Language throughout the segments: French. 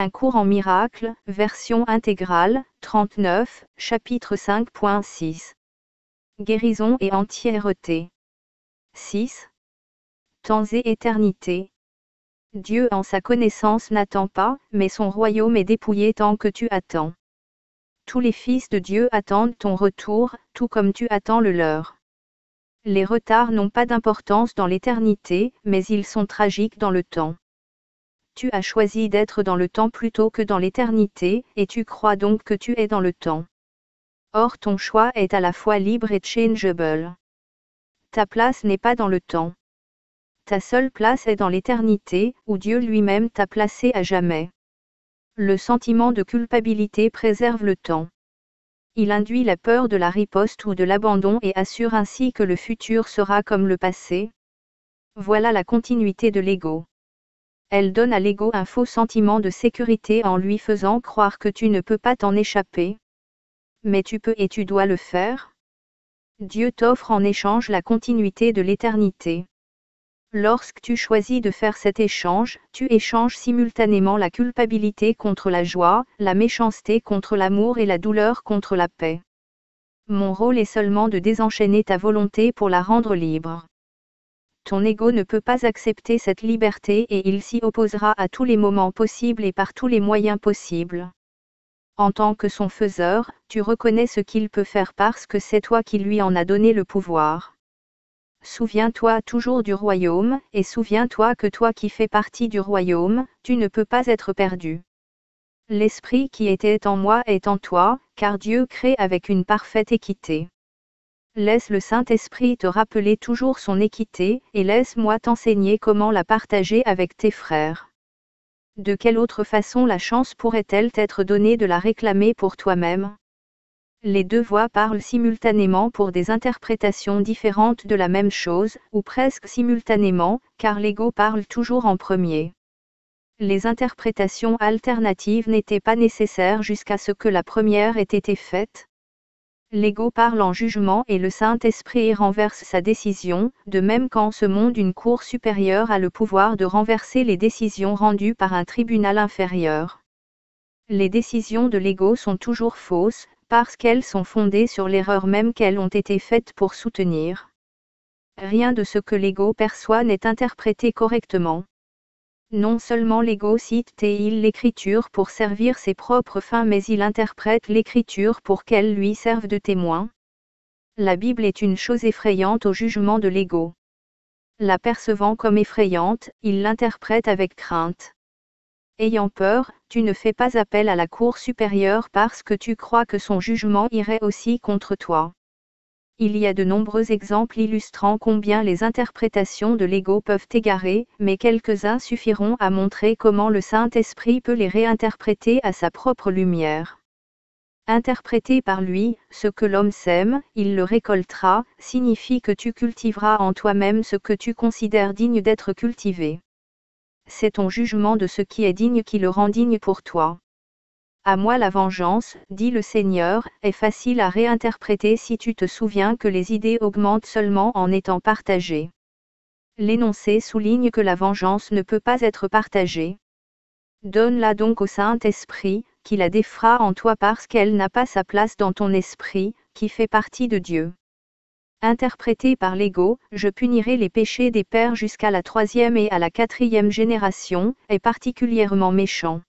Un cours en miracles, version intégrale, 39, chapitre 5.6. Guérison et entièreté. 6. Temps et éternité. Dieu en sa connaissance n'attend pas, mais son royaume est dépouillé tant que tu attends. Tous les fils de Dieu attendent ton retour, tout comme tu attends le leur. Les retards n'ont pas d'importance dans l'éternité, mais ils sont tragiques dans le temps. Tu as choisi d'être dans le temps plutôt que dans l'éternité, et tu crois donc que tu es dans le temps. Or ton choix est à la fois libre et changeable. Ta place n'est pas dans le temps. Ta seule place est dans l'éternité, où Dieu lui-même t'a placé à jamais. Le sentiment de culpabilité préserve le temps. Il induit la peur de la riposte ou de l'abandon et assure ainsi que le futur sera comme le passé. Voilà la continuité de l'ego. Elle donne à l'ego un faux sentiment de sécurité en lui faisant croire que tu ne peux pas t'en échapper. Mais tu peux et tu dois le faire. Dieu t'offre en échange la continuité de l'éternité. Lorsque tu choisis de faire cet échange, tu échanges simultanément la culpabilité contre la joie, la méchanceté contre l'amour et la douleur contre la paix. Mon rôle est seulement de désenchaîner ta volonté pour la rendre libre. Ton ego ne peut pas accepter cette liberté et il s'y opposera à tous les moments possibles et par tous les moyens possibles. En tant que son faiseur, tu reconnais ce qu'il peut faire parce que c'est toi qui lui en as donné le pouvoir. Souviens-toi toujours du royaume, et souviens-toi que toi qui fais partie du royaume, tu ne peux pas être perdu. L'esprit qui était en moi est en toi, car Dieu crée avec une parfaite équité. Laisse le Saint-Esprit te rappeler toujours son équité, et laisse-moi t'enseigner comment la partager avec tes frères. De quelle autre façon la chance pourrait-elle t'être donnée de la réclamer pour toi-même ? Les deux voix parlent simultanément pour des interprétations différentes de la même chose, ou presque simultanément, car l'ego parle toujours en premier. Les interprétations alternatives n'étaient pas nécessaires jusqu'à ce que la première ait été faite. L'ego parle en jugement et le Saint-Esprit renverse sa décision, de même qu'en ce monde une cour supérieure a le pouvoir de renverser les décisions rendues par un tribunal inférieur. Les décisions de l'ego sont toujours fausses, parce qu'elles sont fondées sur l'erreur même qu'elles ont été faites pour soutenir. Rien de ce que l'ego perçoit n'est interprété correctement. Non seulement l'ego cite et il l'écriture pour servir ses propres fins, mais il interprète l'écriture pour qu'elle lui serve de témoin. La Bible est une chose effrayante au jugement de l'ego. La percevant comme effrayante, il l'interprète avec crainte. Ayant peur, tu ne fais pas appel à la cour supérieure parce que tu crois que son jugement irait aussi contre toi. Il y a de nombreux exemples illustrant combien les interprétations de l'ego peuvent égarer, mais quelques-uns suffiront à montrer comment le Saint-Esprit peut les réinterpréter à sa propre lumière. Interprété par lui, ce que l'homme sème, il le récoltera, signifie que tu cultiveras en toi-même ce que tu considères digne d'être cultivé. C'est ton jugement de ce qui est digne qui le rend digne pour toi. À moi la vengeance, dit le Seigneur, est facile à réinterpréter si tu te souviens que les idées augmentent seulement en étant partagées. L'énoncé souligne que la vengeance ne peut pas être partagée. Donne-la donc au Saint-Esprit, qui la défera en toi parce qu'elle n'a pas sa place dans ton esprit, qui fait partie de Dieu. Interprété par l'ego, je punirai les péchés des pères jusqu'à la 3e et à la 4e génération, est particulièrement méchant.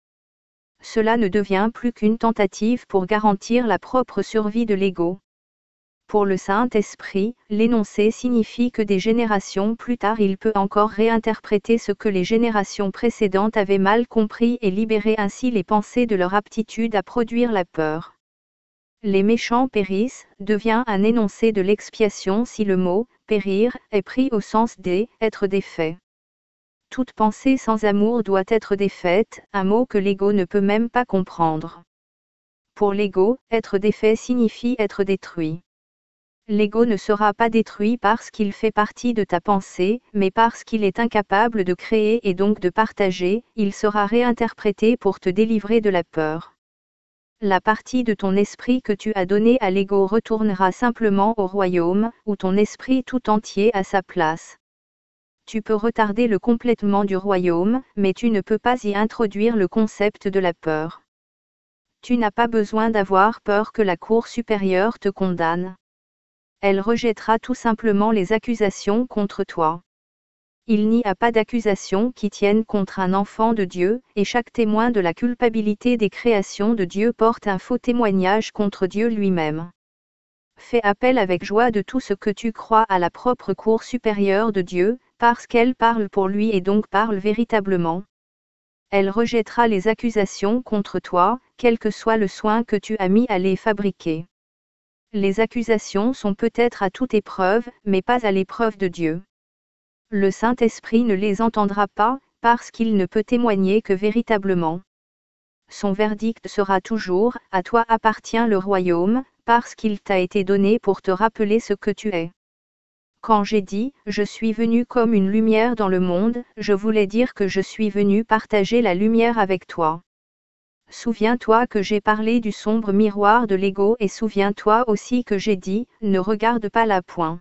Cela ne devient plus qu'une tentative pour garantir la propre survie de l'ego. Pour le Saint-Esprit, l'énoncé signifie que des générations plus tard il peut encore réinterpréter ce que les générations précédentes avaient mal compris et libérer ainsi les pensées de leur aptitude à produire la peur. Les méchants périssent, devient un énoncé de l'expiation si le mot « périr » est pris au sens « être défait ». Toute pensée sans amour doit être défaite, un mot que l'ego ne peut même pas comprendre. Pour l'ego, être défait signifie être détruit. L'ego ne sera pas détruit parce qu'il fait partie de ta pensée, mais parce qu'il est incapable de créer et donc de partager, il sera réinterprété pour te délivrer de la peur. La partie de ton esprit que tu as donnée à l'ego retournera simplement au royaume, où ton esprit tout entier a sa place. Tu peux retarder le complètement du royaume, mais tu ne peux pas y introduire le concept de la peur. Tu n'as pas besoin d'avoir peur que la Cour supérieure te condamne. Elle rejettera tout simplement les accusations contre toi. Il n'y a pas d'accusation qui tienne contre un enfant de Dieu, et chaque témoin de la culpabilité des créations de Dieu porte un faux témoignage contre Dieu lui-même. Fais appel avec joie de tout ce que tu crois à la propre Cour supérieure de Dieu, parce qu'elle parle pour lui et donc parle véritablement. Elle rejettera les accusations contre toi, quel que soit le soin que tu as mis à les fabriquer. Les accusations sont peut-être à toute épreuve, mais pas à l'épreuve de Dieu. Le Saint-Esprit ne les entendra pas, parce qu'il ne peut témoigner que véritablement. Son verdict sera toujours, à toi appartient le royaume, parce qu'il t'a été donné pour te rappeler ce que tu es. Quand j'ai dit, je suis venu comme une lumière dans le monde, je voulais dire que je suis venu partager la lumière avec toi. Souviens-toi que j'ai parlé du sombre miroir de l'ego et souviens-toi aussi que j'ai dit, ne regarde pas là point.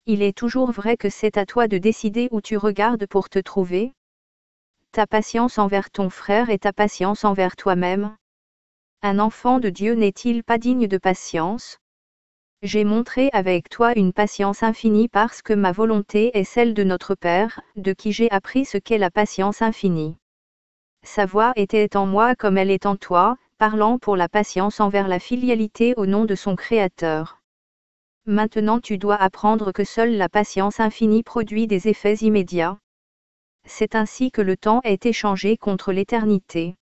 Il est toujours vrai que c'est à toi de décider où tu regardes pour te trouver. Ta patience envers ton frère et ta patience envers toi-même. Un enfant de Dieu n'est-il pas digne de patience? J'ai montré avec toi une patience infinie parce que ma volonté est celle de notre Père, de qui j'ai appris ce qu'est la patience infinie. Sa voix était en moi comme elle est en toi, parlant pour la patience envers la filialité au nom de son Créateur. Maintenant tu dois apprendre que seule la patience infinie produit des effets immédiats. C'est ainsi que le temps est échangé contre l'éternité.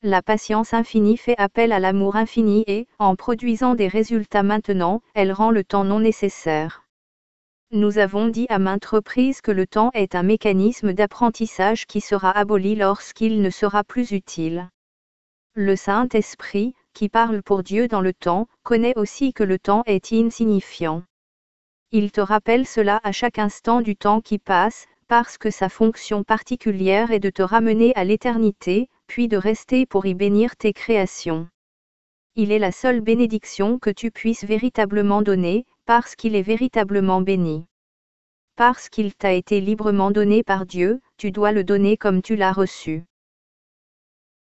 La patience infinie fait appel à l'amour infini et, en produisant des résultats maintenant, elle rend le temps non nécessaire. Nous avons dit à maintes reprises que le temps est un mécanisme d'apprentissage qui sera aboli lorsqu'il ne sera plus utile. Le Saint-Esprit, qui parle pour Dieu dans le temps, connaît aussi que le temps est insignifiant. Il te rappelle cela à chaque instant du temps qui passe, parce que sa fonction particulière est de te ramener à l'éternité, puis de rester pour y bénir tes créations. Il est la seule bénédiction que tu puisses véritablement donner, parce qu'il est véritablement béni. Parce qu'il t'a été librement donné par Dieu, tu dois le donner comme tu l'as reçu.